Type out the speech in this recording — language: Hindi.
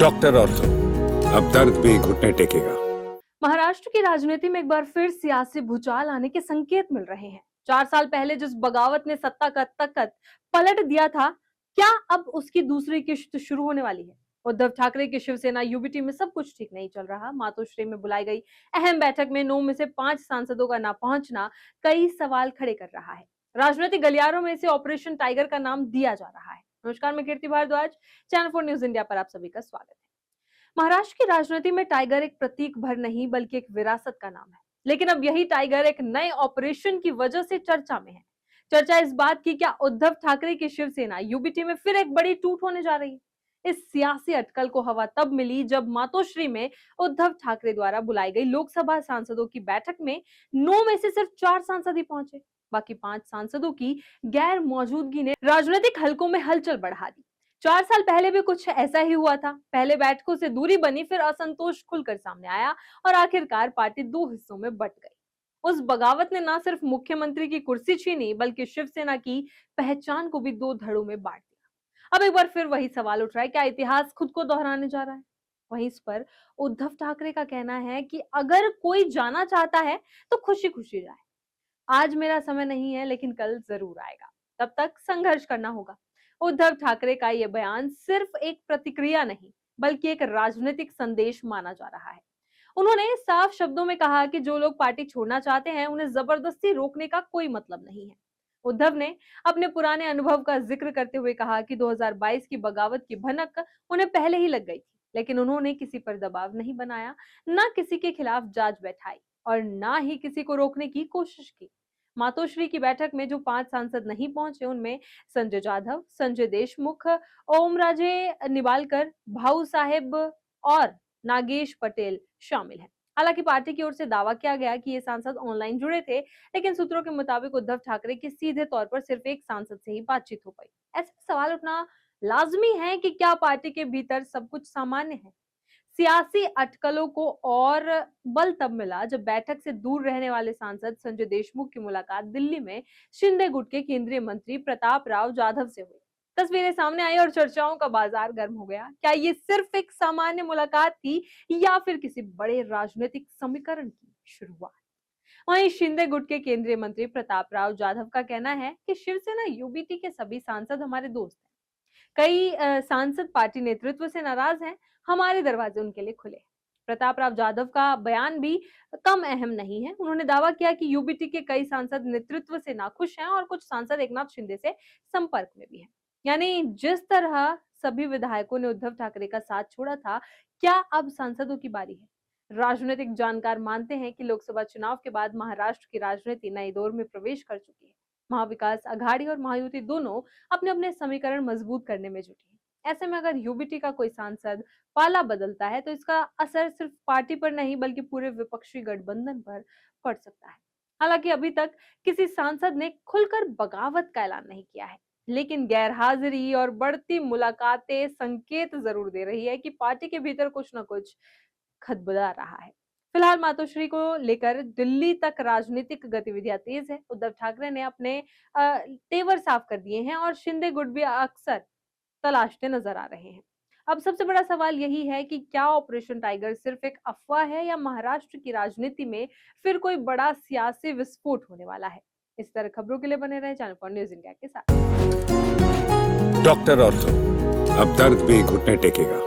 डॉक्टर ऑर्थो, अब दर्द भी घुटने टेकेगा। महाराष्ट्र की राजनीति में एक बार फिर सियासी भूचाल आने के संकेत मिल रहे हैं। 4 साल पहले जिस बगावत ने सत्ता का तख्त पलट दिया था, क्या अब उसकी दूसरी किश्त शुरू होने वाली है? उद्धव ठाकरे की शिवसेना यूबीटी में सब कुछ ठीक नहीं चल रहा। मातोश्री में बुलाई गई अहम बैठक में 9 में से 5 सांसदों का ना पहुंचना कई सवाल खड़े कर रहा है। राजनीतिक गलियारों में इसे ऑपरेशन टाइगर का नाम दिया जा रहा है। नमस्कार, मैं कीर्ति भारद्वाज, चैनल 4 न्यूज इंडिया पर आप सभी का स्वागत है। महाराष्ट्र की राजनीति में टाइगर एक प्रतीक भर नहीं बल्कि एक विरासत का नाम है। लेकिन अब यही टाइगर एक नए ऑपरेशन की वजह से चर्चा में है। चर्चा इस बात की, क्या उद्धव ठाकरे की शिवसेना यूबीटी में फिर एक बड़ी टूट होने जा रही है? इस सियासी अटकल को हवा तब मिली जब मातोश्री में उद्धव ठाकरे द्वारा बुलाई गई लोकसभा सांसदों की बैठक में 9 में से सिर्फ 4 सांसद ही पहुंचे। बाकी 5 सांसदों की गैर मौजूदगी ने राजनीतिक हलकों में हलचल बढ़ा दी। 4 साल पहले भी कुछ ऐसा ही हुआ था। पहले बैठकों से दूरी बनी, फिर असंतोष खुलकर सामने आया और आखिरकार पार्टी 2 हिस्सों में बंट गई। उस बगावत ने न सिर्फ मुख्यमंत्री की कुर्सी छीनी, बल्कि शिवसेना की पहचान को भी 2 धड़ों में बांट दिया। अब एक बार फिर वही सवाल उठ रहा है, क्या इतिहास खुद को दोहराने जा रहा है? वहीं इस पर उद्धव ठाकरे का कहना है कि अगर कोई जाना चाहता है तो खुशी खुशी जाए। आज मेरा समय नहीं है, लेकिन कल जरूर आएगा। तब तक संघर्ष करना होगा। उद्धव ठाकरे का यह बयान सिर्फ एक प्रतिक्रिया नहीं, बल्कि एक राजनीतिक संदेश माना जा रहा है। उन्होंने साफ शब्दों में कहा कि जो लोग पार्टी छोड़ना चाहते हैं, उन्हें जबरदस्ती रोकने का कोई मतलब नहीं है। उद्धव ने अपने पुराने अनुभव का जिक्र करते हुए कहा कि 2022 की बगावत की भनक उन्हें पहले ही लग गई थी, लेकिन उन्होंने किसी पर दबाव नहीं बनाया, ना किसी के खिलाफ जांच बैठाई और ना ही किसी को रोकने की कोशिश की। मातोश्री की बैठक में जो 5 सांसद नहीं पहुंचे, उनमें संजय जाधव, संजय देशमुख, ओमराजे निबालकर, भाऊ साहेब और नागेश पटेल शामिल हैं। हालांकि पार्टी की ओर से दावा किया गया कि ये सांसद ऑनलाइन जुड़े थे, लेकिन सूत्रों के मुताबिक उद्धव ठाकरे की सीधे तौर पर सिर्फ एक सांसद से ही बातचीत हो पाई। ऐसे सवाल उठना लाजमी है कि क्या पार्टी के भीतर सब कुछ सामान्य है? सियासी अटकलों को और बल तब मिला जब बैठक से दूर रहने वाले सांसद संजय देशमुख की मुलाकात दिल्ली में शिंदे गुट के केंद्रीय मंत्री प्रताप राव जाधव से हुई। तस्वीरें सामने आई और चर्चाओं का बाजार गर्म हो गया। क्या ये सिर्फ एक सामान्य मुलाकात थी या फिर किसी बड़े राजनीतिक समीकरण की शुरुआत? वहीं शिंदे गुट के केंद्रीय मंत्री प्रताप राव जाधव का कहना है कि शिवसेना यूबीटी के सभी सांसद हमारे दोस्त हैं। कई सांसद पार्टी नेतृत्व से नाराज हैं, हमारे दरवाजे उनके लिए खुले हैं। प्रताप राव जाधव का बयान भी कम अहम नहीं है। उन्होंने दावा किया कि यूबीटी के कई सांसद नेतृत्व से नाखुश हैं और कुछ सांसद एकनाथ शिंदे से संपर्क में भी हैं। यानी जिस तरह सभी विधायकों ने उद्धव ठाकरे का साथ छोड़ा था, क्या अब सांसदों की बारी है? राजनीतिक जानकार मानते हैं कि लोकसभा चुनाव के बाद महाराष्ट्र की राजनीति नए दौर में प्रवेश कर चुकी है। महाविकास अघाड़ी और महायुति दोनों अपने अपने समीकरण मजबूत करने में जुटी है। ऐसे में अगर यूबीटी का कोई सांसद पाला बदलता है, तो इसका असर सिर्फ पार्टी पर नहीं बल्कि पूरे विपक्षी गठबंधन पर पड़ सकता है। हालांकि अभी तक किसी सांसद ने खुलकर बगावत का ऐलान नहीं किया है, लेकिन गैरहाजिरी और बढ़ती मुलाकातें संकेत जरूर दे रही है कि पार्टी के भीतर कुछ न कुछ खदबदा रहा है। फिलहाल मातोश्री को लेकर दिल्ली तक राजनीतिक गतिविधियां तेज है। उद्धव ठाकरे ने अपने तेवर साफ कर दिए हैं और शिंदे गुट भी अक्सर तलाशते नजर आ रहे हैं। अब सबसे बड़ा सवाल यही है कि क्या ऑपरेशन टाइगर सिर्फ एक अफवाह है या महाराष्ट्र की राजनीति में फिर कोई बड़ा सियासी विस्फोट होने वाला है? इस तरह खबरों के लिए बने रहे चैनल 4 न्यूज इंडिया के साथ। डॉक्टर ऑर्थो, अब दर्द भी घुटने टेकेगा।